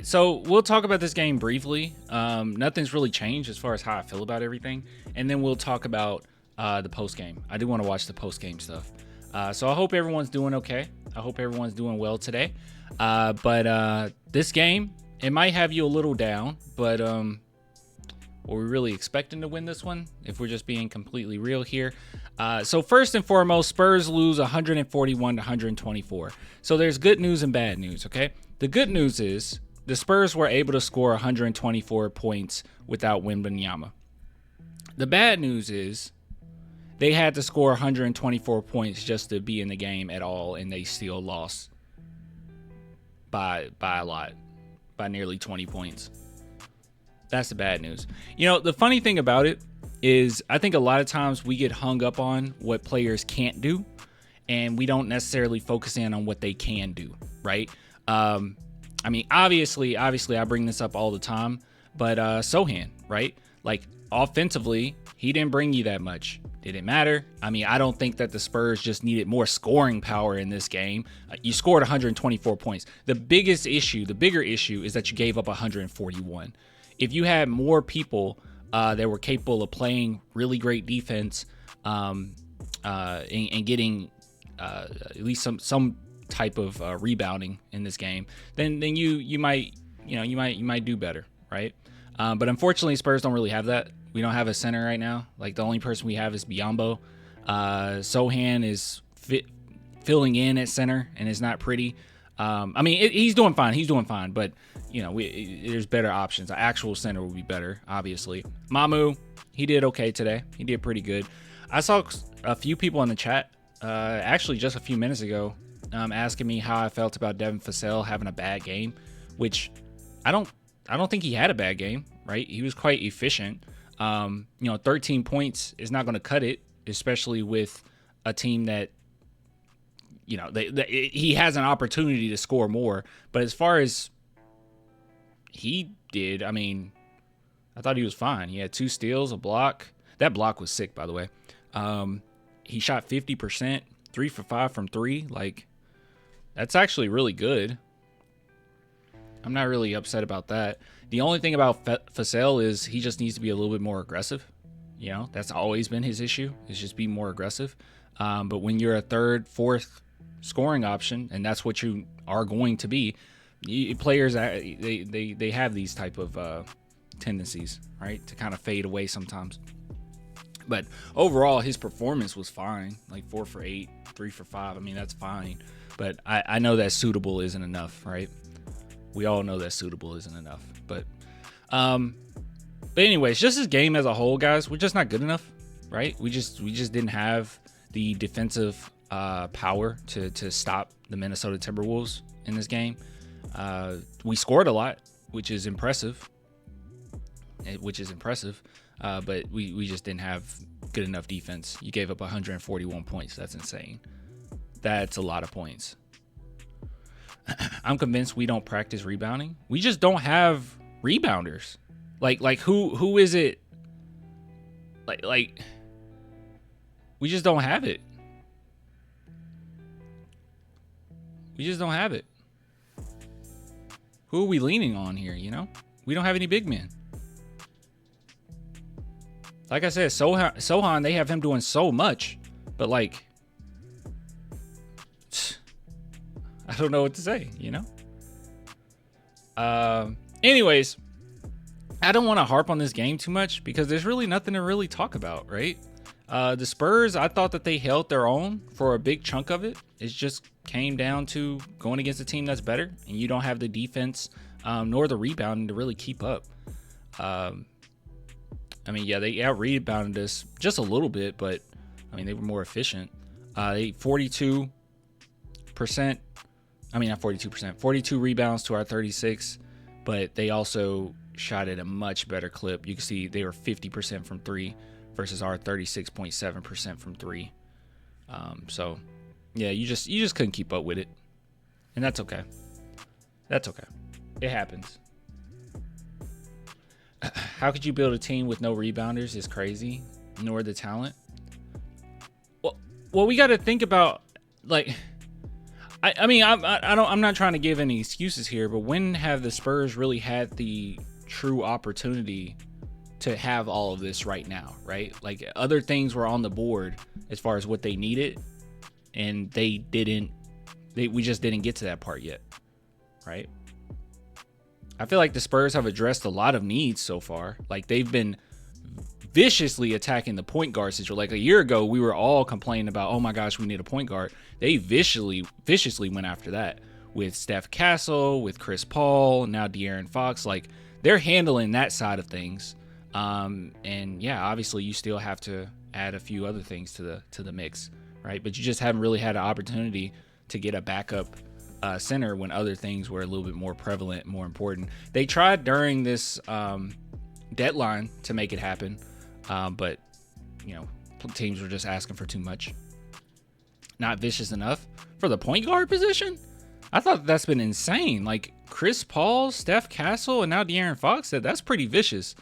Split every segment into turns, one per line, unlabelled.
right, so we'll talk about this game briefly. Nothing's really changed as far as how I feel about everything, and then we'll talk about the post game. I do want to watch the post game stuff. So I hope everyone's doing okay. I hope everyone's doing well today. But this game, it might have you a little down, but were we really expecting to win this one? If we're just being completely real here. So first and foremost, Spurs lose 141 to 124. So there's good news and bad news, okay? The good news is the Spurs were able to score 124 points without Wembanyama. The bad news is they had to score 124 points just to be in the game at all, and they still lost by a lot, by nearly 20 points. That's the bad news. You know, the funny thing about it is I think a lot of times we get hung up on what players can't do, and we don't necessarily focus in on what they can do, right? I mean, obviously, I bring this up all the time, but Sohan, right? Like, offensively, he didn't bring you that much. Did it matter? I mean, I don't think that the Spurs just needed more scoring power in this game. You scored 124 points. The bigger issue is that you gave up 141. If you had more people that were capable of playing really great defense and getting at least some type of rebounding in this game, then you might do better, right? But unfortunately, Spurs don't really have that. We don't have a center right now. Like, the only person we have is Biyombo. Sohan is filling in at center and is not pretty. I mean, he's doing fine. He's doing fine, but you know, there's better options. An actual center would be better, obviously. Mamu, he did okay today. He did pretty good. I saw a few people in the chat, actually just a few minutes ago, asking me how I felt about Devin Vassell having a bad game, which I don't think he had a bad game, right? He was quite efficient. 13 points is not going to cut it, especially with a team that, you know, he has an opportunity to score more. But as far as he did, I mean, I thought he was fine. He had 2 steals, a block. That block was sick, by the way. He shot 50%, 3 for 5 from 3. Like, that's actually really good. I'm not really upset about that. The only thing about Vassell is he just needs to be a little bit more aggressive. You know, that's always been his issue, is just be more aggressive. But when you're a third, fourth scoring option, and that's what you are going to be, players, they have these type of tendencies, right, to kind of fade away sometimes. But overall, his performance was fine, like 4 for 8, 3 for 5. I mean, that's fine. But I know that suitable isn't enough, right? We all know that suitable isn't enough. But anyways, just this game as a whole, guys, we're just not good enough, right? We just didn't have the defensive power to stop the Minnesota Timberwolves in this game. We scored a lot, which is impressive. But we just didn't have good enough defense. You gave up 141 points. That's insane. That's a lot of points. I'm convinced we don't practice rebounding. We just don't have rebounders. Like who is it? Like we just don't have it. We just don't have it. Who are we leaning on here, you know? We don't have any big men. Like I said, Sohan, they have him doing so much, but like, I don't know what to say, you know? Anyways, I don't want to harp on this game too much because there's really nothing to really talk about, right? The Spurs, I thought that they held their own for a big chunk of it. It just came down to going against a team that's better, and you don't have the defense nor the rebounding to really keep up. I mean, yeah, they out-rebounded us just a little bit, but, I mean, they were more efficient. They 42%. I mean, not 42%. 42 rebounds to our 36, but they also shot at a much better clip. You can see they were 50% from 3 versus our 36.7% from 3. So, yeah, you just couldn't keep up with it. And that's okay. That's okay. It happens. How could you build a team with no rebounders is crazy, nor the talent. Well, we got to think about, like, I mean, I'm not trying to give any excuses here, but when have the Spurs really had the true opportunity to have all of this right now, right? Like other things were on the board as far as what they needed, and we just didn't get to that part yet, right? I feel like the Spurs have addressed a lot of needs so far. Like they've been viciously attacking the point guard situation. Like a year ago, we were all complaining about, oh my gosh, we need a point guard. They viciously went after that with Steph Castle, with Chris Paul, now De'Aaron Fox. Like they're handling that side of things. And yeah, obviously you still have to add a few other things to the mix, right? But you just haven't really had an opportunity to get a backup center when other things were a little bit more prevalent, more important. They tried during this deadline to make it happen, but you know, teams were just asking for too much. Not vicious enough for the point guard position. I thought that's been insane. Like Chris Paul, Steph Castle, and now De'Aaron Fox. That's pretty vicious.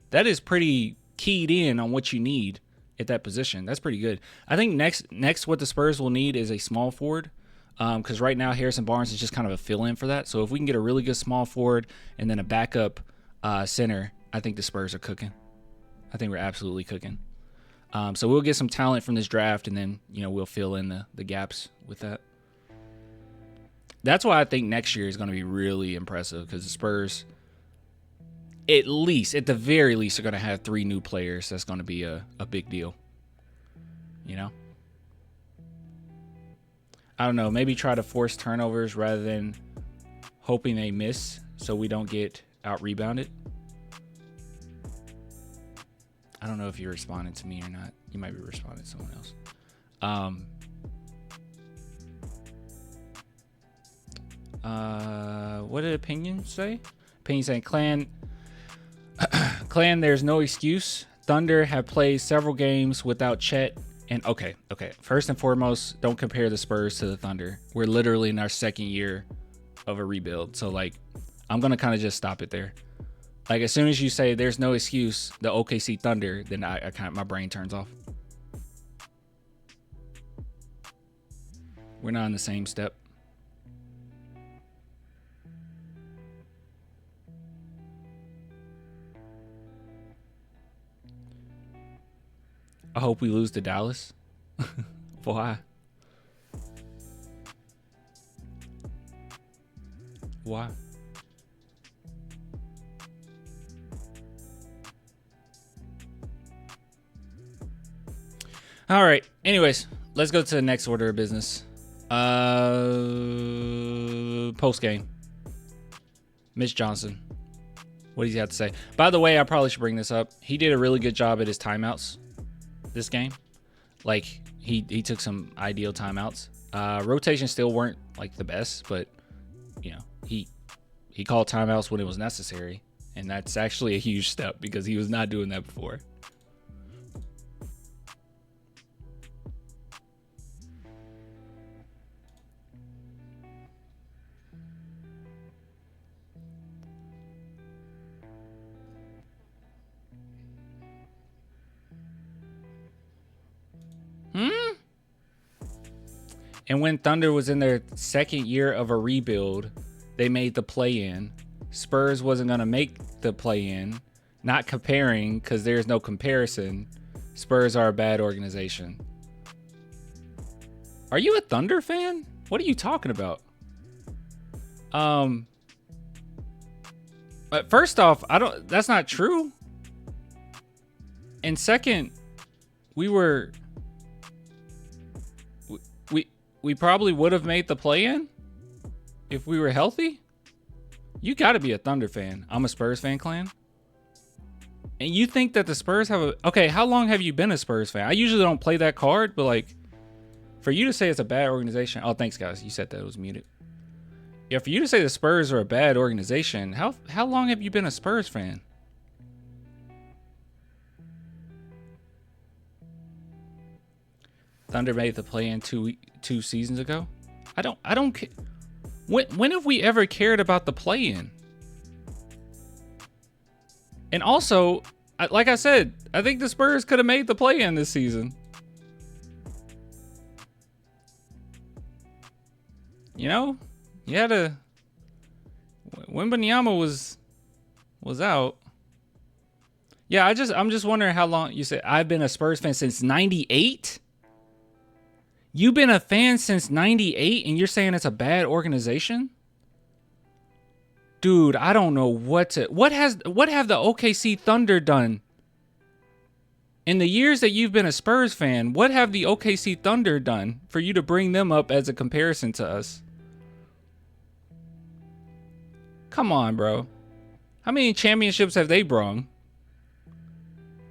That is pretty keyed in on what you need at that position. That's pretty good. I think next what the Spurs will need is a small forward, because right now Harrison Barnes is just kind of a fill-in for that. So if we can get a really good small forward and then a backup center, I think the Spurs are cooking. I think we're absolutely cooking. So we'll get some talent from this draft, and then we'll fill in the gaps with that. That's why I think next year is going to be really impressive, because the Spurs, at the very least, are going to have 3 new players. That's going to be a big deal. I don't know. Maybe try to force turnovers rather than hoping they miss so we don't get out-rebounded. I don't know if you're responding to me or not. You might be responding to someone else. What did Opinion say? Opinion saying, Clan, there's no excuse. Thunder have played several games without Chet. And okay. First and foremost, don't compare the Spurs to the Thunder. We're literally in our second year of a rebuild. So, like, I'm going to kind of just stop it there. Like, as soon as you say there's no excuse, the OKC Thunder, then my brain turns off. We're not on the same step. I hope we lose to Dallas. Why? Why? All right. Anyways, let's go to the next order of business. Post game. Mitch Johnson. What does he have to say? By the way, I probably should bring this up. He did a really good job at his timeouts this game. Like, he took some ideal timeouts. Rotations still weren't like the best, but he called timeouts when it was necessary, and that's actually a huge step because he was not doing that before. And when Thunder was in their second year of a rebuild, they made the play-in. Spurs wasn't going to make the play-in. Not comparing, because there's no comparison. Spurs are a bad organization. Are you a Thunder fan? What are you talking about? But first off, that's not true. And second, we probably would have made the play-in if we were healthy. You got to be a Thunder fan. I'm a Spurs fan, Clan. And you think that the Spurs have okay, how long have you been a Spurs fan? I usually don't play that card, but like, for you to say it's a bad organization. Oh, thanks, guys. You said that it was muted. Yeah, for you to say the Spurs are a bad organization, how long have you been a Spurs fan? Thunder made the play-in two seasons ago. I don't care. When have we ever cared about the play-in? And also, like I said, I think the Spurs could have made the play-in this season. You know, you had to. When Wembanyama was out. Yeah, I'm just wondering how long you said. I've been a Spurs fan since '98. You've been a fan since '98, and you're saying it's a bad organization, dude. I don't know what have the OKC Thunder done in the years that you've been a Spurs fan? What have the OKC Thunder done for you to bring them up as a comparison to us? Come on, bro. How many championships have they brung?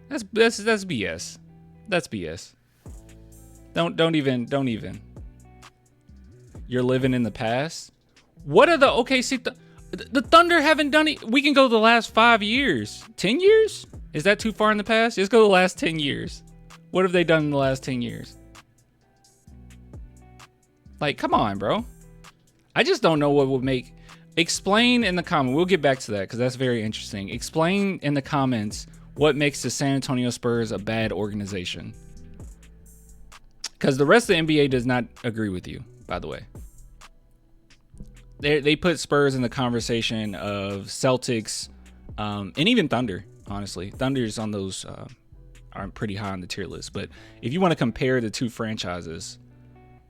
That's BS. That's BS. Don't even. You're living in the past. What are the OKC? The Thunder haven't done it. We can go the last 5 years, 10 years. Is that too far in the past? Let's go the last 10 years. What have they done in the last 10 years? Like, come on, bro. I just don't know what would make. Explain in the comment. We'll get back to that because that's very interesting. Explain in the comments what makes the San Antonio Spurs a bad organization. Because the rest of the NBA does not agree with you, by the way. They put Spurs in the conversation of Celtics and even Thunder, honestly. Thunder's on those aren't pretty high on the tier list. But if you want to compare the two franchises,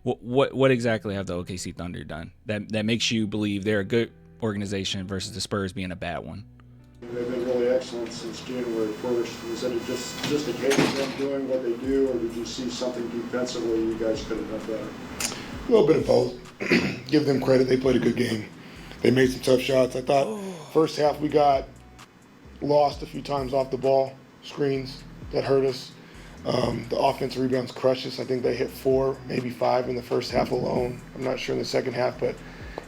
what exactly have the OKC Thunder done that makes you believe they're a good organization versus the Spurs being a bad one?
They've been really excellent since January 1st. Was it just a case of them doing what they do, or did you see something defensively you guys could have done better?
A little bit of both. Give them credit. They played a good game. They made some tough shots. I thought first half we got lost a few times off the ball, screens that hurt us. The offensive rebounds crushed us. I think they hit 4, maybe 5 in the first half alone. I'm not sure in the second half, but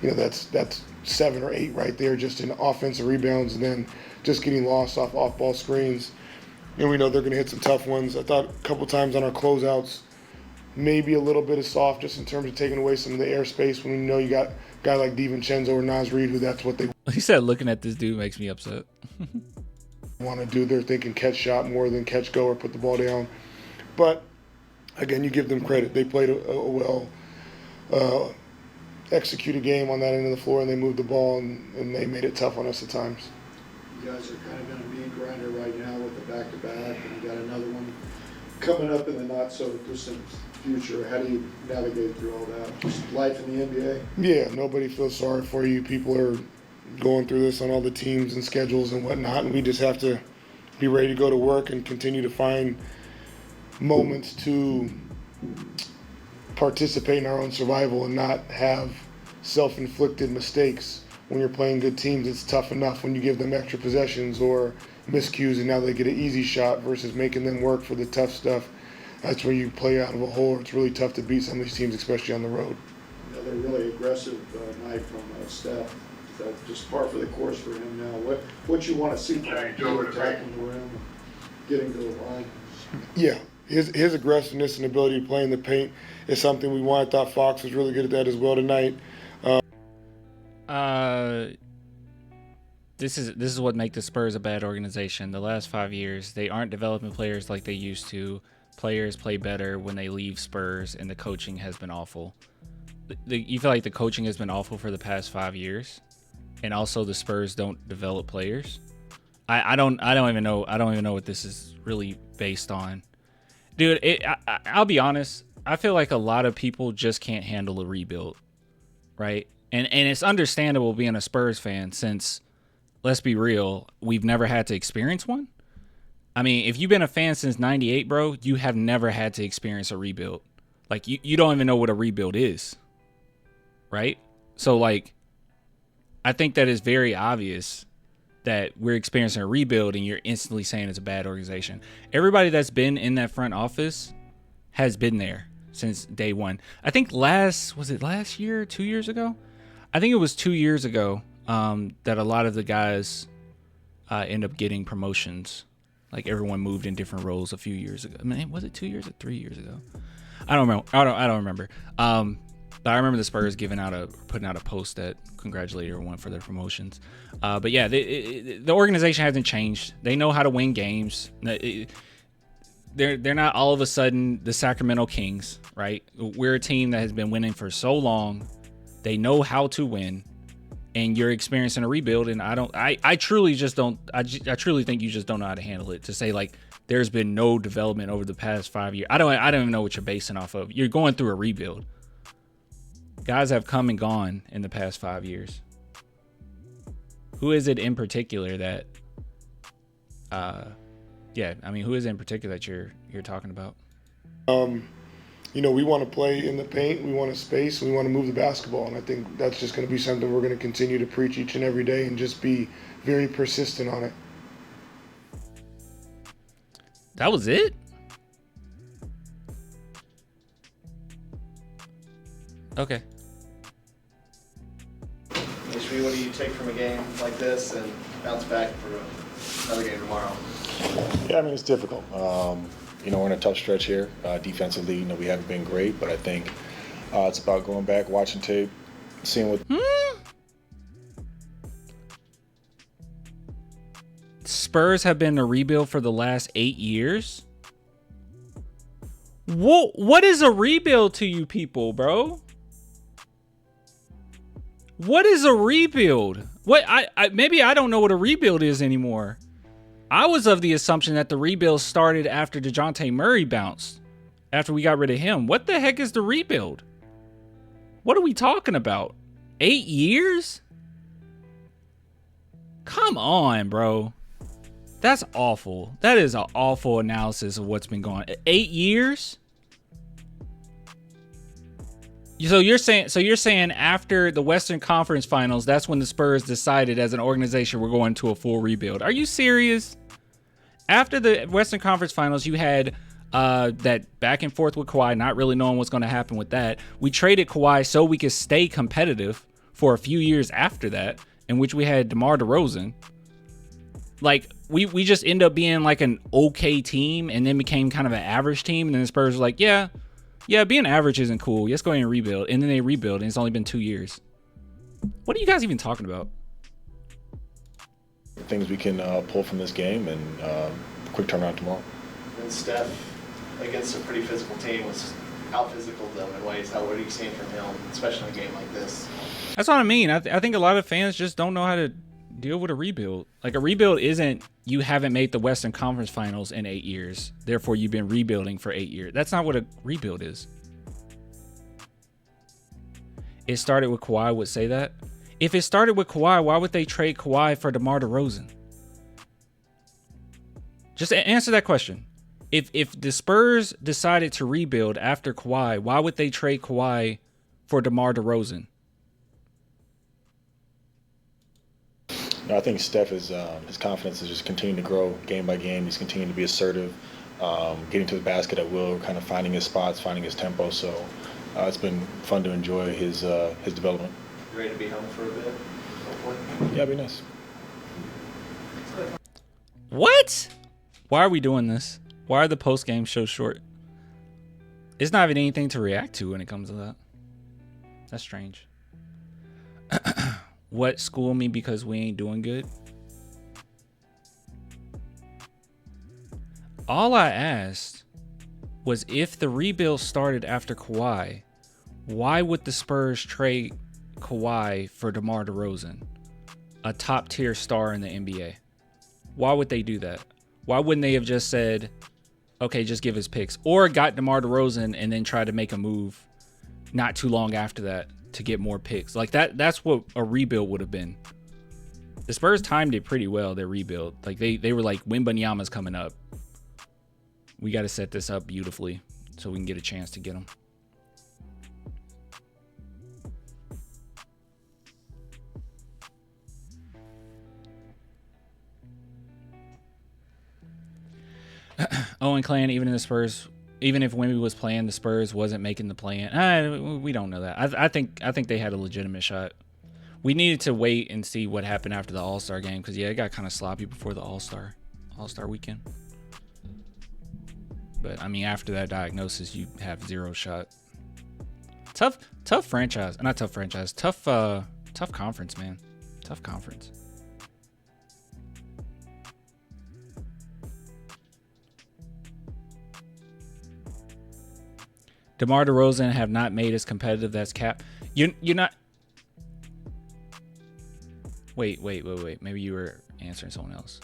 that's 7 or 8 right there just in offensive rebounds, and then just getting lost off ball screens. And we know they're going to hit some tough ones. I thought a couple times on our closeouts, maybe a little bit of soft just in terms of taking away some of the airspace when we know you got a guy like DiVincenzo or Naz Reid, who that's what they
He said looking at this dude makes me upset.
want to do. They're thinking catch shot more than catch go or put the ball down. But, again, you give them credit. They played a well executed game on that end of the floor, and they moved the ball, and they made it tough on us at times.
You guys are kind of in a meat grinder right now with the back-to-back, and you got another one coming up in the not-so-distant future. How do you navigate through all that? Just life in the NBA?
Yeah, nobody feels sorry for you. People are going through this on all the teams and schedules and whatnot, and we just have to be ready to go to work and continue to find moments to participate in our own survival and not have self-inflicted mistakes. When you're playing good teams, it's tough enough when you give them extra possessions or miscues and now they get an easy shot versus making them work for the tough stuff. That's where you play out of a hole. It's really tough to beat some of these teams, especially on the road.
Another really aggressive night from Steph. Is that just par for the course for him now? What you want to see from him attacking the rim, getting to the line?
Yeah. His aggressiveness and ability to play in the paint is something we want. I thought Fox was really good at that as well tonight.
This is what makes the Spurs a bad organization. The last 5 years, they aren't developing players like they used to. Players play better when they leave Spurs, and the coaching has been awful. You feel like the coaching has been awful for the past 5 years, and also the Spurs don't develop players. I don't even know what this is really based on. Dude, I'll be honest. I feel like a lot of people just can't handle a rebuild, right? And it's understandable being a Spurs fan since, let's be real, we've never had to experience one. I mean, if you've been a fan since '98, bro, you have never had to experience a rebuild. Like, you don't even know what a rebuild is, right? So, like, I think that is very obvious that we're experiencing a rebuild and you're instantly saying it's a bad organization. Everybody that's been in that front office has been there since day one. I think last year, 2 years ago? I think it was 2 years ago that a lot of the guys end up getting promotions. Like everyone moved in different roles a few years ago. I mean, was it 2 years or 3 years ago? I don't remember. I don't remember. But I remember the Spurs putting out a post that congratulated everyone for their promotions. But yeah, the organization hasn't changed. They know how to win games. They're not all of a sudden the Sacramento Kings, right? We're a team that has been winning for so long They know how to win, and you're experiencing a rebuild. And I truly just don't. I truly think you just don't know how to handle it. To say like there's been no development over the past 5 years. I don't even know what you're basing off of. You're going through a rebuild. Guys have come and gone in the past 5 years. Who is it in particular that? Yeah, I mean, who is it in particular that you're talking about?
You know, we want to play in the paint, we want to space, we want to move the basketball, and I think that's just going to be something we're going to continue to preach each and every day and just be very persistent on it.
That was it? Okay.
HB, what do you take from a game like this and bounce back for another game tomorrow?
Yeah, I mean, it's difficult. You know, we're in a tough stretch here. Defensively, you know, we haven't been great, but I think it's about going back, watching tape, seeing what.
Spurs have been a rebuild for the last 8 years. What is a rebuild to you people, bro? What is a rebuild? What maybe I don't know what a rebuild is anymore. I was of the assumption that the rebuild started after DeJounte Murray bounced, after we got rid of him. What the heck is the rebuild? What are we talking about? 8 years? Come on, bro. That's awful. That is an awful analysis of what's been going on. 8 years? So you're saying after the Western Conference Finals, that's when the Spurs decided as an organization we're going to a full rebuild. Are you serious? After the Western Conference Finals, you had that back and forth with Kawhi, not really knowing what's going to happen with that. We traded Kawhi so we could stay competitive for a few years after that, in which we had DeMar DeRozan. Like, we just end up being like an okay team and then became kind of an average team. And then the Spurs were like, yeah, being average isn't cool. Let's go ahead and rebuild. And then they rebuild, and it's only been 2 years. What are you guys even talking about?
Things we can pull from this game and quick turnaround tomorrow.
And Steph, against a pretty physical team, was out-physical them in ways. What are you seeing from him, especially in a game like this?
That's what I mean. I think a lot of fans just don't know how to deal with a rebuild. Like, a rebuild isn't you haven't made the Western Conference Finals in 8 years, therefore you've been rebuilding for 8 years. That's not what a rebuild is. It started with Kawhi would say that. If it started with Kawhi, why would they trade Kawhi for DeMar DeRozan? Just answer that question. If the Spurs decided to rebuild after Kawhi, why would they trade Kawhi for DeMar DeRozan?
No, I think Steph is his confidence is just continuing to grow game by game. He's continuing to be assertive, getting to the basket at will, kind of finding his spots, finding his tempo. So it's been fun to enjoy his development.
You ready to be home for a bit, hopefully?
Yeah, it'd be nice.
What? Why are we doing this? Why are the post-game shows short? It's not even anything to react to when it comes to that. That's strange. What, school me because we ain't doing good? All I asked was if the rebuild started after Kawhi, why would the Spurs trade Kawhi for DeMar DeRozan, a top-tier star in the NBA? Why would they do that? Why wouldn't they have just said, okay, just give us picks, or got DeMar DeRozan and then try to make a move not too long after that to get more picks? Like that's what a rebuild would have been. The Spurs timed it pretty well, their rebuild. Like they were like, Wembanyama's coming up. We got to set this up beautifully so we can get a chance to get him. Owen Clan, even in the Spurs, even if Wemby was playing, the Spurs wasn't making the play-in. We don't know that. I think they had a legitimate shot. We needed to wait and see what happened after the All-Star game because it got kind of sloppy before the All-Star weekend. But I mean, after that diagnosis, you have zero shot. Tough franchise, not tough franchise. Tough conference, man. Tough conference. DeMar DeRozan have not made us competitive. That's cap. You're not. Wait. Maybe you were answering someone else.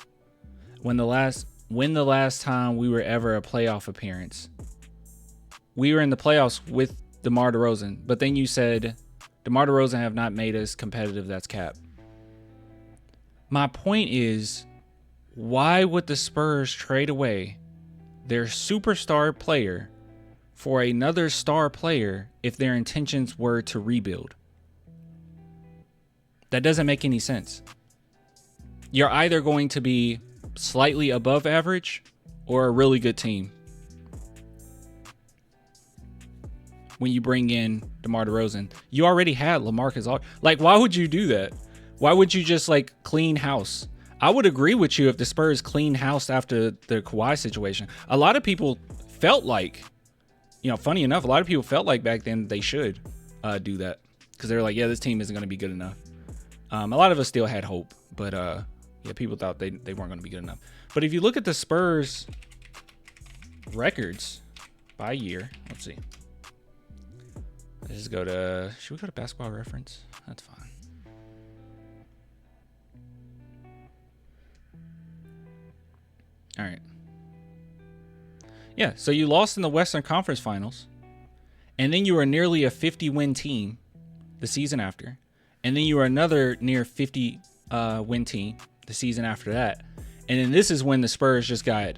When the last time we were ever a playoff appearance? We were in the playoffs with DeMar DeRozan, but then you said DeMar DeRozan have not made us competitive. That's cap. My point is, why would the Spurs trade away their superstar player for another star player if their intentions were to rebuild? That doesn't make any sense. You're either going to be slightly above average or a really good team when you bring in DeMar DeRozan. You already had LaMarcus Aldridge. Like, why would you do that? Why would you just like clean house? I would agree with you if the Spurs clean house after the Kawhi situation. A lot of people felt like, funny enough, a lot of people felt like back then they should do that because they were like, yeah, this team isn't going to be good enough. A lot of us still had hope, but people thought they weren't going to be good enough. But if you look at the Spurs records by year, let's see. Let's just go to, should we go to Basketball Reference? That's fine. All right. Yeah, so you lost in the Western Conference Finals, and then you were nearly a 50-win team the season after, and then you were another near 50-win team the season after that, and then this is when the Spurs just got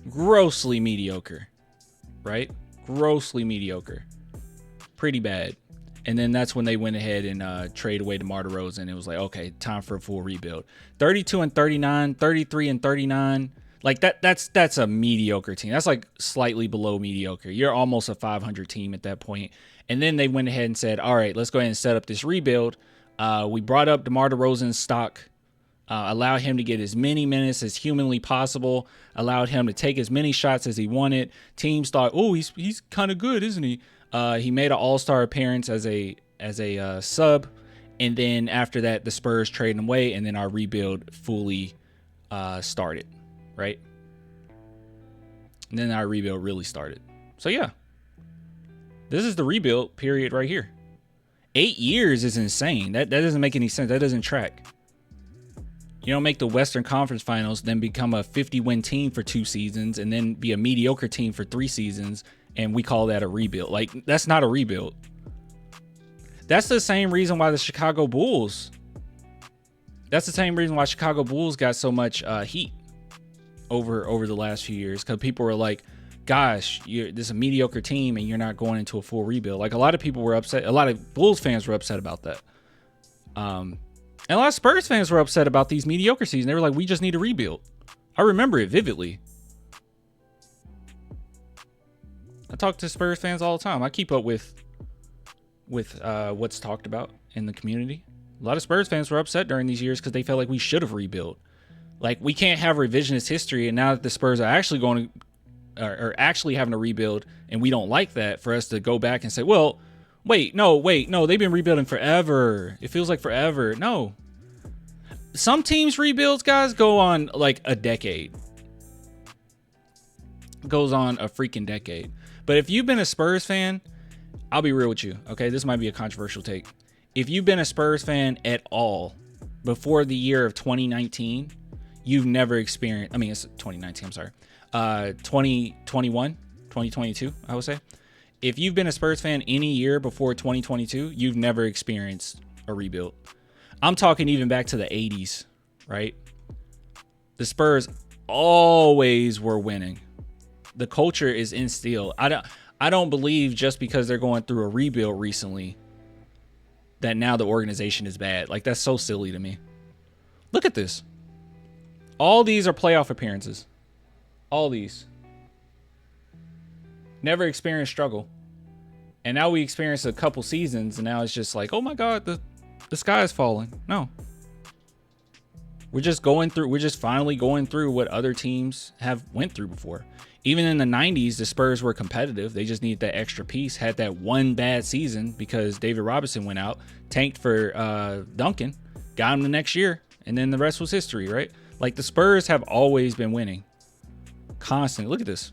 grossly mediocre, right? Grossly mediocre. Pretty bad. And then that's when they went ahead and traded away DeMar DeRozan. It was like, okay, time for a full rebuild. 32-39, 33-39. Like that's a mediocre team. That's like slightly below mediocre. You're almost a 500 team at that point. And then they went ahead and said, all right, let's go ahead and set up this rebuild. We brought up DeMar DeRozan's stock, allowed him to get as many minutes as humanly possible, allowed him to take as many shots as he wanted. Teams thought, oh, he's kind of good, isn't he? He made an all-star appearance as a sub, and then after that, the Spurs traded him away, and then our rebuild fully started, right? And then our rebuild really started. So yeah, this is the rebuild period right here. 8 years is insane. That doesn't make any sense. That doesn't track. You don't make the Western Conference Finals, then become a 50-win team for 2 seasons, and then be a mediocre team for 3 seasons, and we call that a rebuild. Like, that's not a rebuild. That's the same reason why the Chicago Bulls. That's the same reason why Chicago Bulls got so much heat over the last few years, because people were like, "Gosh, this is a mediocre team, and you're not going into a full rebuild." Like, a lot of people were upset. A lot of Bulls fans were upset about that. And a lot of Spurs fans were upset about these mediocre seasons. They were like, "We just need a rebuild." I remember it vividly. I talk to Spurs fans all the time. I keep up with what's talked about in the community. A lot of Spurs fans were upset during these years because they felt like we should have rebuilt. Like, we can't have revisionist history, and now that the Spurs are actually going to, or actually having a rebuild, and we don't like that, for us to go back and say, well, wait, no, they've been rebuilding forever. It feels like forever. No. Some teams' rebuilds, guys, go on like a decade. Goes on a freaking decade. But if you've been a Spurs fan, I'll be real with you, okay? This might be a controversial take. If you've been a Spurs fan at all before the year of 2019, you've never experienced, I mean, it's 2019, I'm sorry, 2021, 2022, I would say. If you've been a Spurs fan any year before 2022, you've never experienced a rebuild. I'm talking even back to the 80s, right? The Spurs always were winning. The culture is instilled. I don't believe just because they're going through a rebuild recently that now the organization is bad. Like, that's so silly to me. Look at this. All these are playoff appearances. All these. Never experienced struggle. And now we experience a couple seasons, and now it's just like, oh my God, the sky is falling. No. We're just finally going through what other teams have went through before. Even in the 90s, the Spurs were competitive. They just needed that extra piece. Had that one bad season because David Robinson went out, tanked for Duncan, got him the next year, and then the rest was history, right? Like, the Spurs have always been winning. Constantly. Look at this.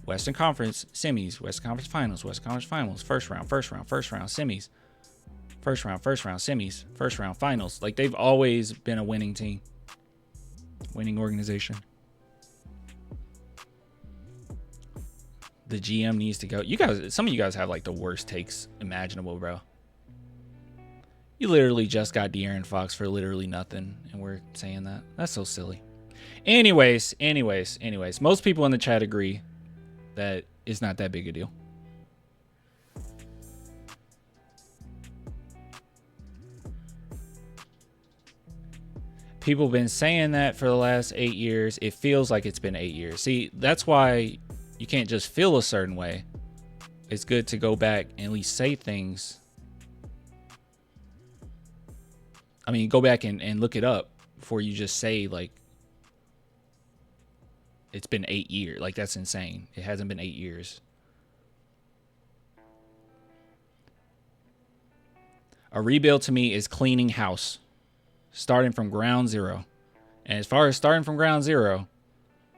Western Conference semis, Western Conference finals, Western Conference finals, first round, semis. First round, semis, first round, finals. Like, they've always been a winning team, winning organization. The GM needs to go. You guys, some of you guys have like the worst takes imaginable, bro. You literally just got De'Aaron Fox for literally nothing, and we're saying that. That's so silly. Anyways. Most people in the chat agree that it's not that big a deal. People have been saying that for the last 8 years. It feels like it's been 8 years. See, that's why you can't just feel a certain way. It's good to go back and at least say things. I mean, go back and look it up before you just say, like, it's been 8 years. Like, that's insane. It hasn't been 8 years. A rebuild to me is cleaning house. Starting from ground zero. And as far as starting from ground zero,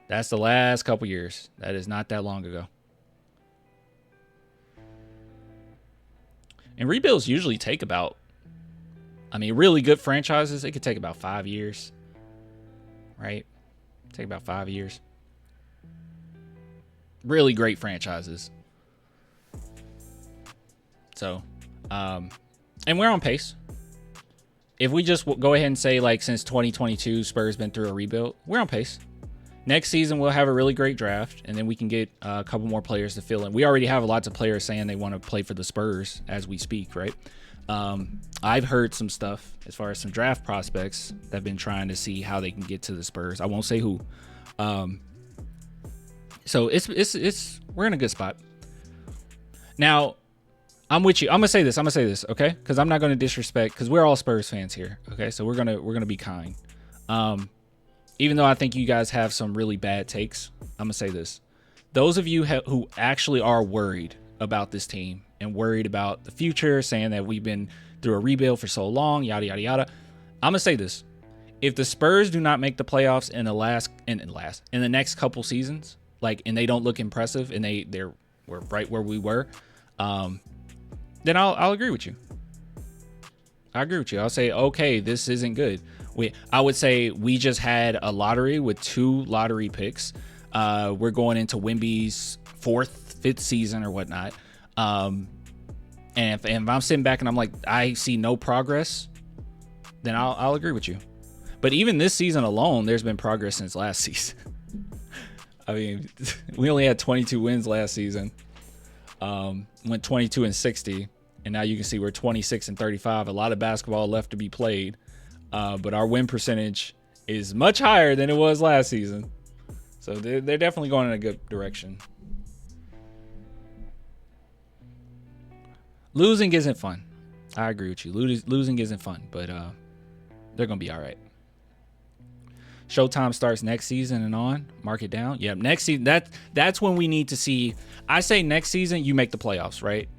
that's the last couple years. That is not that long ago. And rebuilds usually take about, I mean, really good franchises, it could take about 5 years. Right? Take about 5 years. Really great franchises. So, and we're on pace. If we just go ahead and say, like, since 2022, Spurs been through a rebuild, we're on pace. Next season, we'll have a really great draft, and then we can get a couple more players to fill in. We already have lots of players saying they want to play for the Spurs as we speak, right? I've heard some stuff as far as some draft prospects that have been trying to see how they can get to the Spurs. I won't say who. So we're in a good spot. Now, I'm with you. I'm gonna say this, okay? Because I'm not gonna disrespect. Because we're all Spurs fans here, okay? So we're gonna be kind. Even though I think you guys have some really bad takes, I'm gonna say this: those of you who actually are worried about this team and worried about the future, saying that we've been through a rebuild for so long, yada yada yada, I'm gonna say this: if the Spurs do not make the playoffs in the next couple seasons, like, and they don't look impressive, and we're right where we were, then I'll agree with you. I agree with you. I'll say, okay, this isn't good. I would say we just had a lottery with 2 lottery picks. We're going into Wemby's 4th, 5th season or whatnot. And if I'm sitting back and I'm like, I see no progress, then I'll agree with you. But even this season alone, there's been progress since last season. I mean, we only had 22 wins last season. Went 22-60. And now you can see we're 26-35. A lot of basketball left to be played. But our win percentage is much higher than it was last season. So they're definitely going in a good direction. Losing isn't fun. I agree with you. Losing isn't fun, but they're going to be all right. Showtime starts next season and on. Mark it down. Yep, next season. That's when we need to see. I say next season you make the playoffs, right?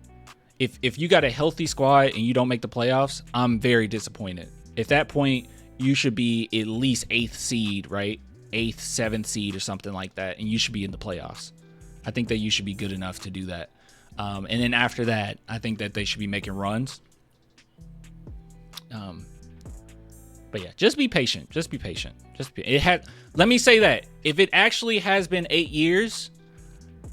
If you got a healthy squad and you don't make the playoffs, I'm very disappointed. At that point, you should be at least 8th seed, right? 8th, 7th seed or something like that, and you should be in the playoffs. I think that you should be good enough to do that. And then after that, I think that they should be making runs. But yeah, just be patient. Just be patient. Let me say that if it actually has been 8 years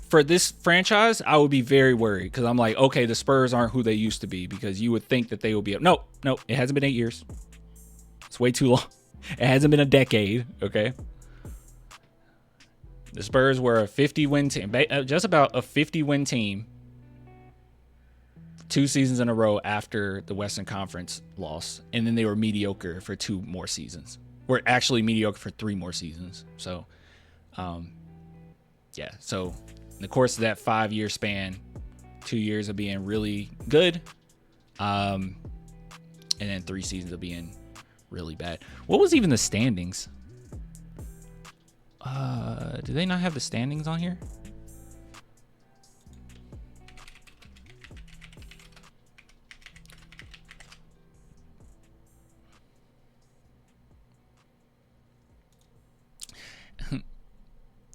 for this franchise, I would be very worried because I'm like, okay, the Spurs aren't who they used to be, because you would think that they will be up. No, it hasn't been 8 years. It's way too long. It hasn't been a decade. Okay. The Spurs were a 50-win team, just about a 50-win team 2 seasons in a row after the Western Conference loss. And then they were mediocre for 2 more seasons. We're actually mediocre for 3 more seasons. So, yeah. So, in the course of that 5-year span, 2 years of being really good, and then 3 seasons of being really bad. What was even the standings? Do they not have the standings on here?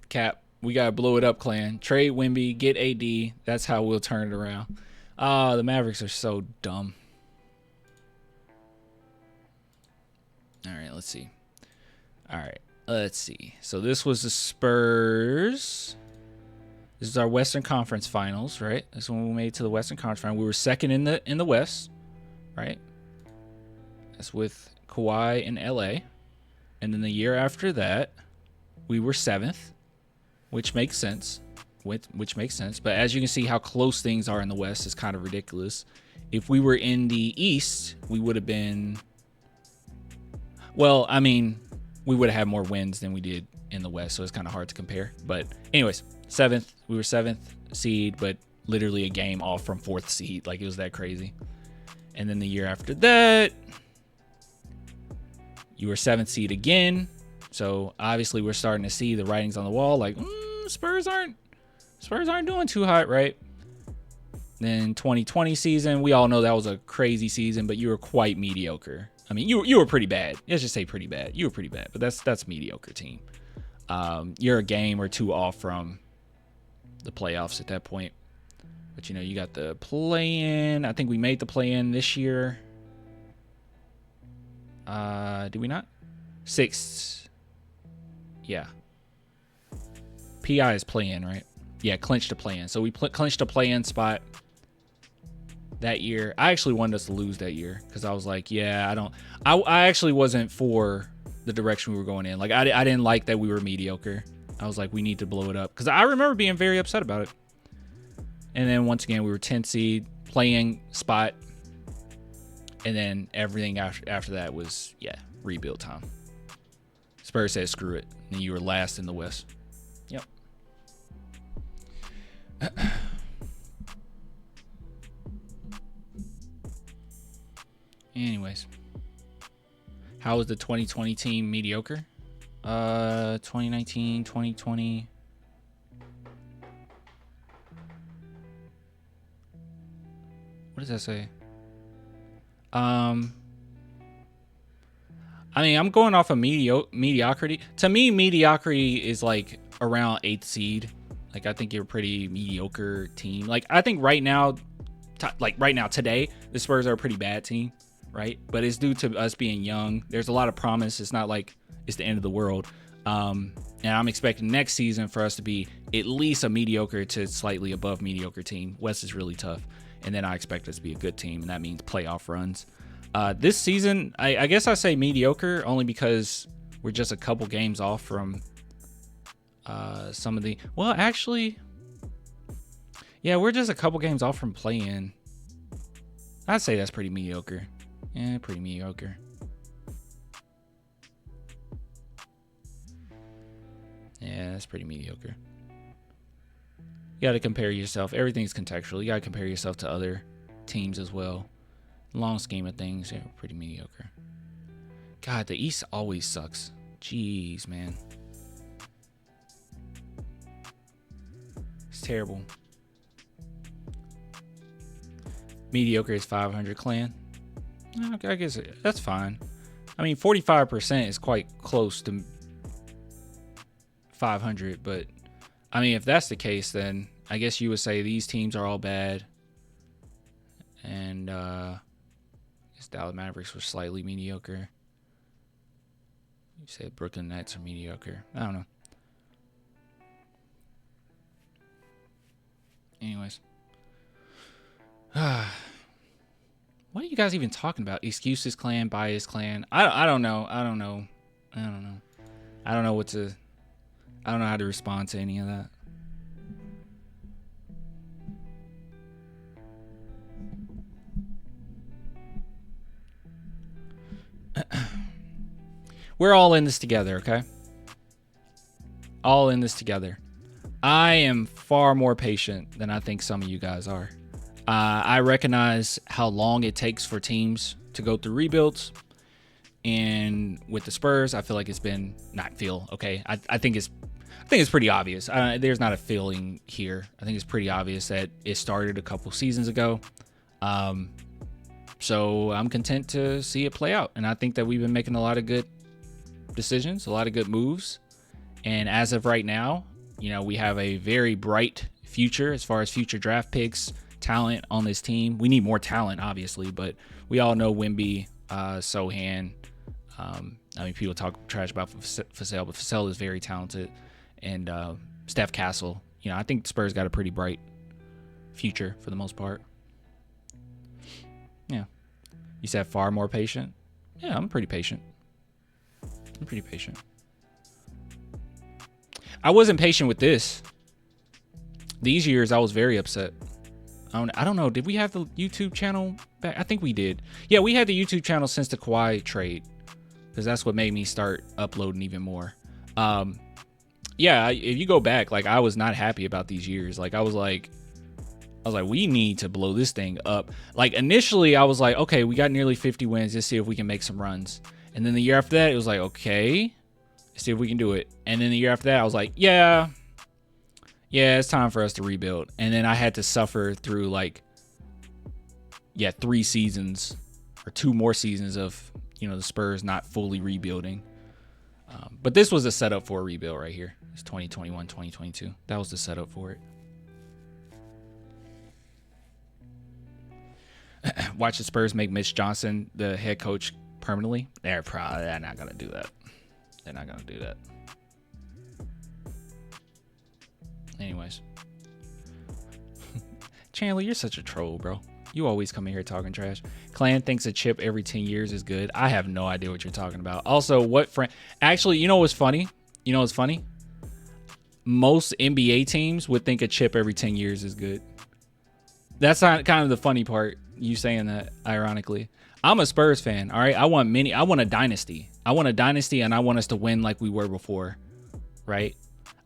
Cap, we gotta blow it up, clan. Trade Wemby, get AD. That's how we'll turn it around. The Mavericks are so dumb. All right, let's see. So this was the Spurs. This is our Western Conference Finals, right? This is when we made it to the Western Conference Final. We were second in the West, right? That's with Kawhi in LA. And then the year after that, we were 7th, which makes sense. Which makes sense. But as you can see how close things are in the West is kind of ridiculous. If we were in the East, we would have been... Well, I mean, we would have had more wins than we did in the West, so it's kind of hard to compare. But anyways, 7th. We were 7th seed, but literally a game off from 4th seed. Like, it was that crazy. And then the year after that, you were 7th seed again. So obviously we're starting to see the writings on the wall. Like, Spurs aren't doing too hot, right? Then 2020 season, we all know that was a crazy season, but you were quite mediocre. I mean, you were pretty bad. Let's just say pretty bad. You were pretty bad, but that's mediocre team. You're a game or two off from the playoffs at that point. But, you got the play-in. I think we made the play-in this year. Did we not? 6th. Yeah. PI is play-in, right? Yeah, clinched a play-in. So we clinched a play-in spot that year. I actually wanted us to lose that year because I was like, yeah, I actually wasn't for the direction we were going in. Like, I didn't like that we were mediocre. I was like, we need to blow it up because I remember being very upset about it. And then once again, we were 10th seed, playing spot. And then everything after that was, rebuild time. Spurs said, screw it. And you were last in the West. Yep. Anyways. How was the 2020 team mediocre? 2019, 2020. What does that say? I mean, I'm going off of mediocrity. To me, mediocrity is like around 8th seed. Like, I think you're a pretty mediocre team. Like, I think right now, today, the Spurs are a pretty bad team, right? But it's due to us being young. There's a lot of promise. It's not like it's the end of the world. And I'm expecting next season for us to be at least a mediocre to slightly above mediocre team. West is really tough. And then I expect us to be a good team, and that means playoff runs. This season, I guess I say mediocre only because we're just a couple games off from some of the... Well, actually, yeah, we're just a couple games off from play-in. I'd say that's pretty mediocre. Yeah, pretty mediocre. Yeah, that's pretty mediocre. You got to compare yourself. Everything's contextual. You got to compare yourself to other teams as well. Long scheme of things, yeah, pretty mediocre. God, the East always sucks. Jeez, man. It's terrible. Mediocre is 500 clan. I guess that's fine. I mean, 45% is quite close to 500, but I mean, if that's the case, then I guess you would say these teams are all bad. And I guess Dallas Mavericks were slightly mediocre. You said Brooklyn Nets are mediocre. I don't know. Anyways. What are you guys even talking about? Excuses clan, bias clan? I don't know. I don't know how to respond to any of that. We're all in this together, okay? All in this together. I am far more patient than I think some of you guys are. I recognize how long it takes for teams to go through rebuilds. And with the Spurs, I feel like it's been okay. I think it's pretty obvious. There's not a feeling here. I think it's pretty obvious that it started a couple seasons ago. So I'm content to see it play out. And I think that we've been making a lot of good decisions, a lot of good moves. And as of right now, we have a very bright future as far as future draft picks, talent on this team. We need more talent, obviously, but we all know Wemby, Sohan, I mean, people talk trash about Vassell, but Vassell is very talented. And Steph Castle, you know, I think Spurs got a pretty bright future for the most part. Yeah. You said far more patient? Yeah, I'm pretty patient. I wasn't patient with this. These years, I was very upset. I don't know. Did we have the YouTube channel back? I think we did. Yeah, we had the YouTube channel since the Kawhi trade, because that's what made me start uploading even more. Yeah, if you go back, like, I was not happy about these years. Like, I was like, we need to blow this thing up. Like, initially, I was like, okay, we got nearly 50 wins. Let's see if we can make some runs. And then the year after that, it was like, okay, let's see if we can do it. And then the year after that, I was like, yeah, it's time for us to rebuild. And then I had to suffer through, like, 3 seasons or 2 more seasons of, you know, the Spurs not fully rebuilding. But this was a setup for a rebuild right here. It's 2021, 2022. That was the setup for it. Watch the Spurs make Mitch Johnson the head coach permanently. They're not gonna do that. They're not gonna do that. Anyways, Chandler, you're such a troll, bro. You always come in here talking trash. Clan thinks a chip every 10 years is good. I have no idea what you're talking about. Also, what friend? Actually, you know what's funny? Most NBA teams would think a chip every 10 years is good. That's not kind of the funny part. You saying that, ironically. I'm a Spurs fan, all right? I want a dynasty. I want a dynasty, and I want us to win like we were before, right?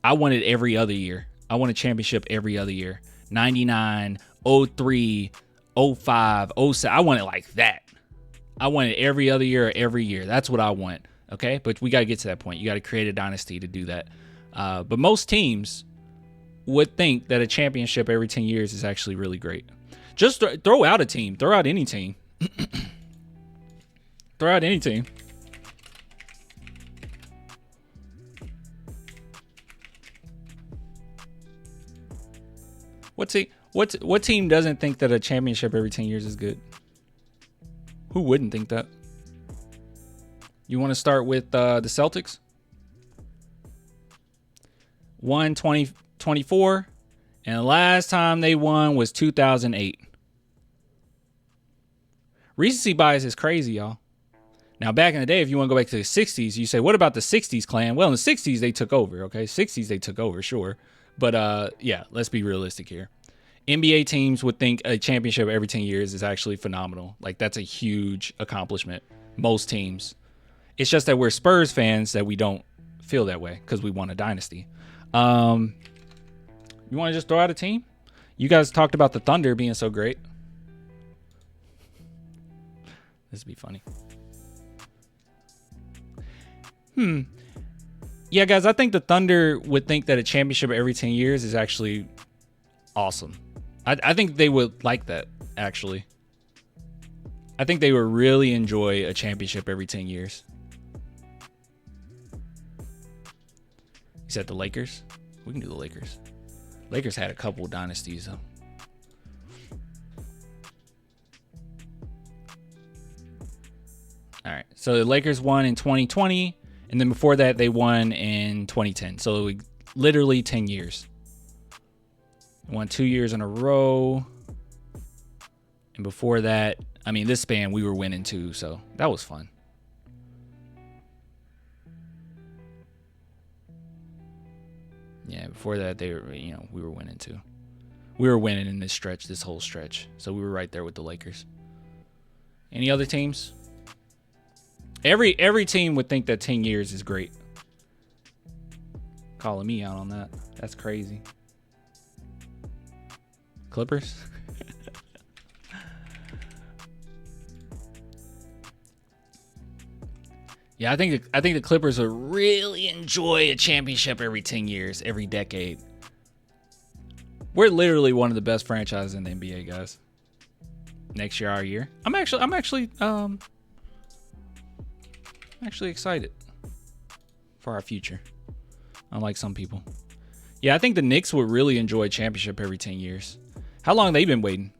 I want it every other year. I want a championship every other year. 99, 03, 05, 07. I want it like that. I want it every other year. That's what I want, okay? But we got to get to that point. You got to create a dynasty to do that. But most teams would think that a championship every 10 years is actually really great. Just throw out a team. Throw out any team. Throw out any team. What team doesn't think that a championship every 10 years is good? Who wouldn't think that? You want to start with the Celtics? Won 2024, and the last time they won was 2008. Recency bias is crazy, y'all. Now, back in the day, if you want to go back to the 60s, you say, what about the 60s, Clan? Well, in the 60s, they took over, okay? 60s, they took over, sure. But, yeah, let's be realistic here. NBA teams would think a championship every 10 years is actually phenomenal. Like, that's a huge accomplishment. Most teams. It's just that we're Spurs fans that we don't feel that way because we want a dynasty. You want to just throw out a team? You guys talked about the Thunder being so great. This would be funny. Yeah, guys, I think the Thunder would think that a championship every 10 years is actually awesome. I think they would like that, actually. I think they would really enjoy a championship every 10 years. You said the Lakers? We can do the Lakers. Lakers had a couple dynasties, though. All right. So the Lakers won in 2020, and then before that, they won in 2010. So literally 10 years. Won 2 years in a row. And before that, I mean, this span, we were winning too. So that was fun. Yeah, before that, they were, we were winning too. We were winning in this stretch, this whole stretch. So we were right there with the Lakers. Any other teams? Every team would think that 10 years is great. Calling me out on that. That's crazy. Clippers? Yeah, I think the Clippers would really enjoy a championship every 10 years, every decade. We're literally one of the best franchises in the NBA, guys. Next year, our year. I'm actually excited for our future. Unlike some people. Yeah, I think the Knicks would really enjoy a championship every 10 years. How long have they been waiting?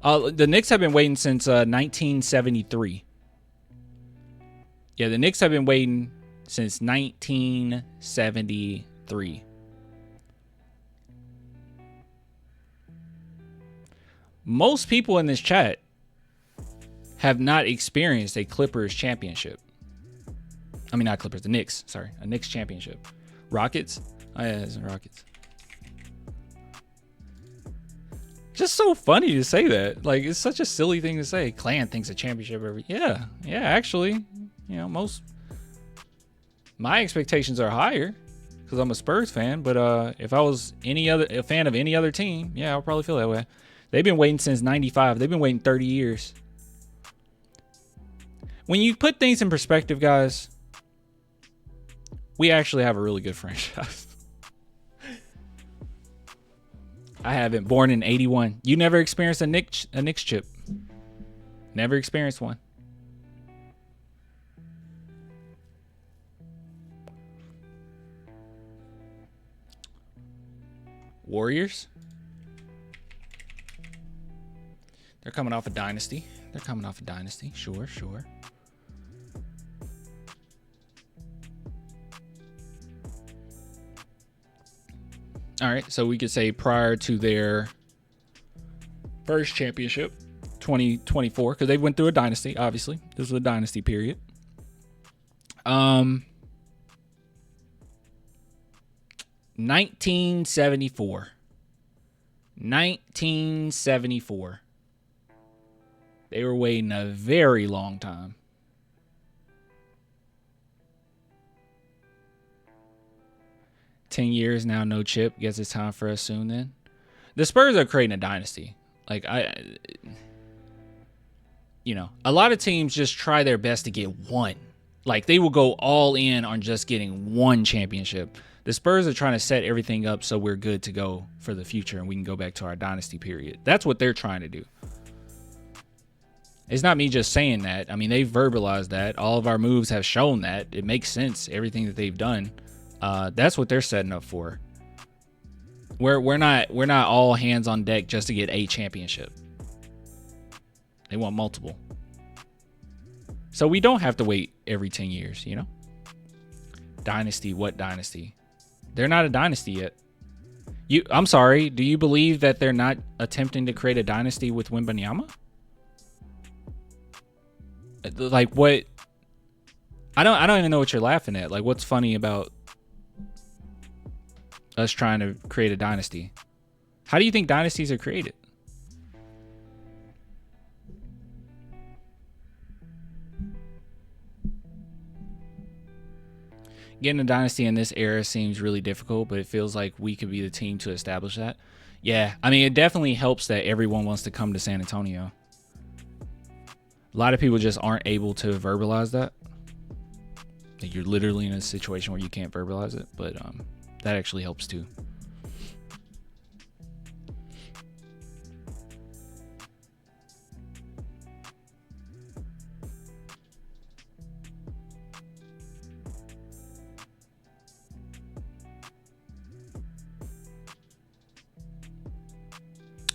The Knicks have been waiting since 1973. Yeah, the Knicks have been waiting since 1973. Most people in this chat have not experienced a Clippers championship. I mean, not Clippers, the Knicks. Sorry, a Knicks championship. Rockets? Oh, yeah, it's Rockets. Just so funny to say that. Like, it's such a silly thing to say. Clan thinks a championship every... Yeah, actually. You know, my expectations are higher because I'm a Spurs fan. But if I was a fan of any other team, yeah, I'll probably feel that way. They've been waiting since 95. They've been waiting 30 years. When you put things in perspective, guys, we actually have a really good franchise. I haven't. Born in 81. You never experienced a Knicks chip. Never experienced one. Warriors. They're coming off a dynasty. Sure. All right, so we could say prior to their first championship, 2024, because they went through a dynasty, obviously. This was a dynasty period. 1974. 1974. They were waiting a very long time. $10 now, no chip. Guess it's time for us soon then. The Spurs are creating a dynasty. Like, a lot of teams just try their best to get one. Like, they will go all in on just getting one championship. The Spurs are trying to set everything up so we're good to go for the future and we can go back to our dynasty period. That's what they're trying to do. It's not me just saying that. I mean, they've verbalized that. All of our moves have shown that. It makes sense, everything that they've done. That's what they're setting up for. We're not all hands on deck just to get a championship. They want multiple. So we don't have to wait every 10 years, you know? Dynasty, what dynasty? They're not a dynasty yet. I'm sorry, do you believe that they're not attempting to create a dynasty with Wembanyama? Like, what? I don't even know what you're laughing at. Like, what's funny about us trying to create a dynasty? How do you think dynasties are created? Getting a dynasty in this era seems really difficult, but it feels like we could be the team to establish that. Yeah, I mean, it definitely helps that everyone wants to come to San Antonio. A lot of people just aren't able to verbalize that. Like, you're literally in a situation where you can't verbalize it, but that actually helps too.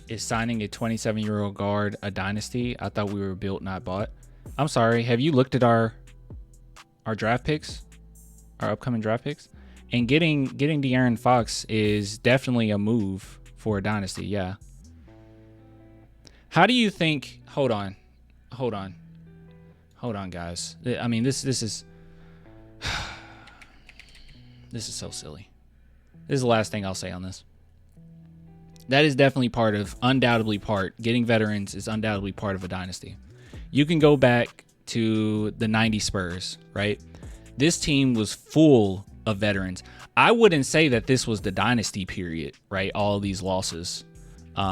Is signing a 27-year-old guard a dynasty? I thought we were built, not bought. I'm sorry. Have you looked at our draft picks, our upcoming draft picks? And getting De'Aaron Fox is definitely a move for a dynasty. Yeah. How do you think? Hold on, guys. I mean, this is this is so silly. This is the last thing I'll say on this. That is definitely getting veterans is undoubtedly part of a dynasty. You can go back to the 90 Spurs, right? This team was full of veterans. I wouldn't say that this was the dynasty period, right? All of these losses.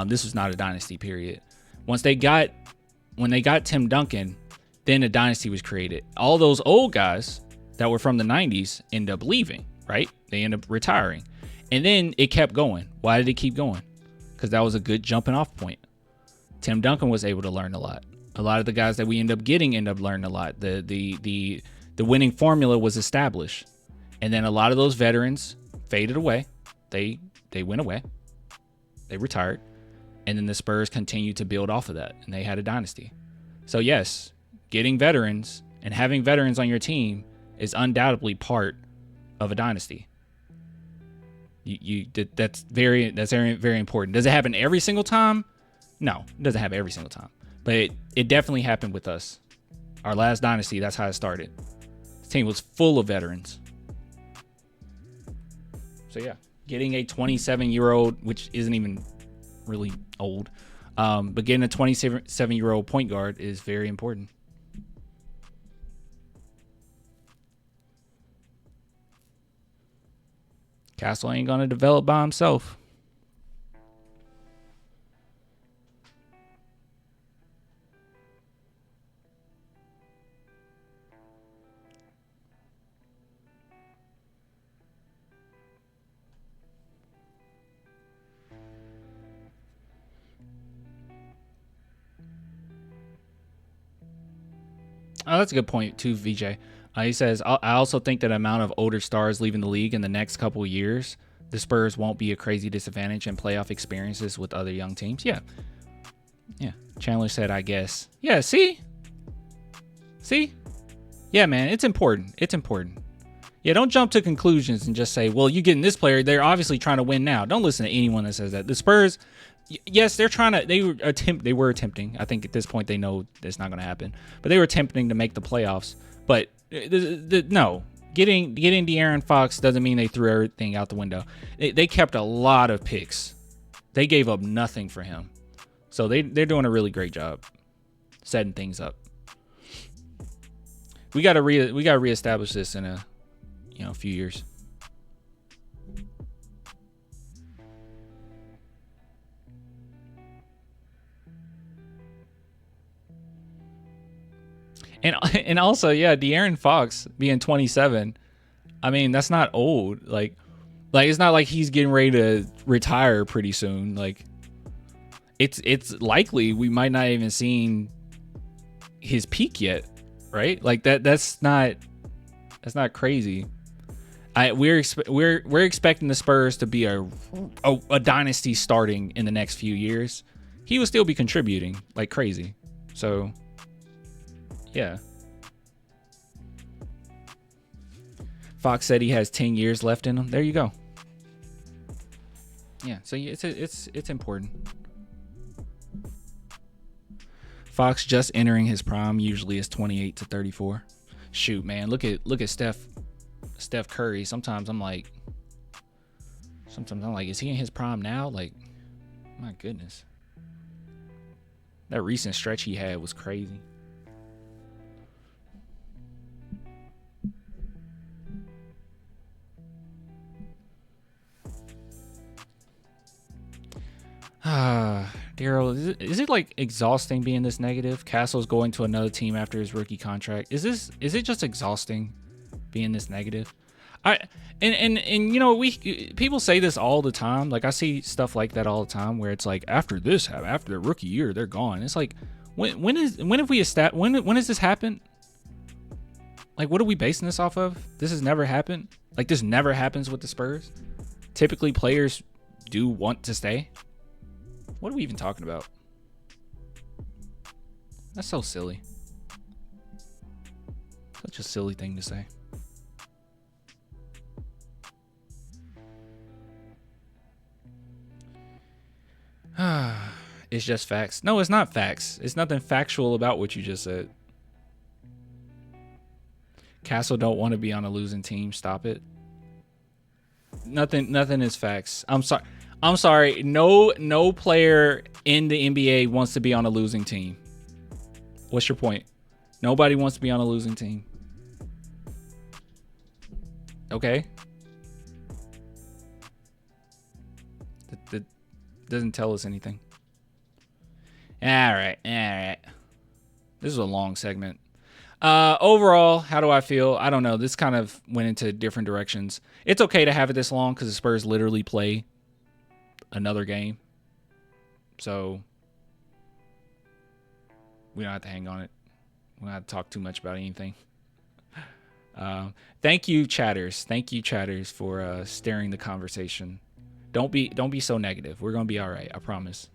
This was not a dynasty period. When they got Tim Duncan, then a dynasty was created. All those old guys that were from the 90s end up leaving, right? They end up retiring. And then it kept going. Why did it keep going? Because that was a good jumping off point. Tim Duncan was able to learn a lot. A lot of the guys that we end up learning a lot. The winning formula was established. And then a lot of those veterans faded away. They went away. They retired. And then the Spurs continued to build off of that. And they had a dynasty. So yes, getting veterans And having veterans on your team is undoubtedly part of a dynasty. That's very important. Does it happen every single time? No, it doesn't happen every single time. But it definitely happened with us. Our last dynasty, that's how it started. The team was full of veterans. So yeah, getting a 27-year-old, which isn't even really old, but getting a 27-year-old point guard is very important. Castle ain't gonna develop by himself. Oh, that's a good point too, VJ. He says, I also think that amount of older stars leaving the league in the next couple of years, the Spurs won't be a crazy disadvantage in playoff experiences with other young teams. Yeah. Chandler said, I guess. Yeah, see? Yeah, man, it's important. Yeah, don't jump to conclusions and just say, well, you getting this player, they're obviously trying to win now. Don't listen to anyone that says that. The Spurs, yes, they're trying to, they were attempting. I think at this point they know it's not going to happen. But they were attempting to make the playoffs. But no, getting De'Aaron Fox doesn't mean they threw everything out the window. They kept a lot of picks. They gave up nothing for him. So they're doing a really great job setting things up. We got to reestablish this in a few years. And also, yeah, De'Aaron Fox being 27, I mean, that's not old. Like it's not like he's getting ready to retire pretty soon. Like it's likely we might not even seen his peak yet, right? Like that's not crazy. We're expecting the Spurs to be a dynasty starting in the next few years. He will still be contributing like crazy. So yeah. Fox said he has 10 years left in him. There you go. Yeah, so it's important. Fox just entering his prime usually is 28 to 34. Shoot, man, look at Steph Curry. Sometimes I'm like, is he in his prime now? Like, my goodness. That recent stretch he had was crazy. Daryl, is it like exhausting being this negative? Castle's going to another team after his rookie contract. Is it just exhausting being this negative? People say this all the time. Like I see stuff like that all the time where it's like after their rookie year, they're gone. It's like when has this happened? Like what are we basing this off of? This has never happened. Like this never happens with the Spurs. Typically players do want to stay. What are we even talking about? That's so silly. Such a silly thing to say. It's just facts. No, it's not facts. It's nothing factual about what you just said. Castle don't want to be on a losing team. Stop it. Nothing is facts. I'm sorry. No player in the NBA wants to be on a losing team. What's your point? Nobody wants to be on a losing team. Okay. That doesn't tell us anything. All right. This is a long segment. Overall, how do I feel? I don't know. This kind of went into different directions. It's okay to have it this long because the Spurs literally play another game. So we don't have to hang on it. We don't have to talk too much about anything. Thank you, chatters. Thank you, chatters, for steering the conversation. Don't be so negative. We're gonna be all right. I promise.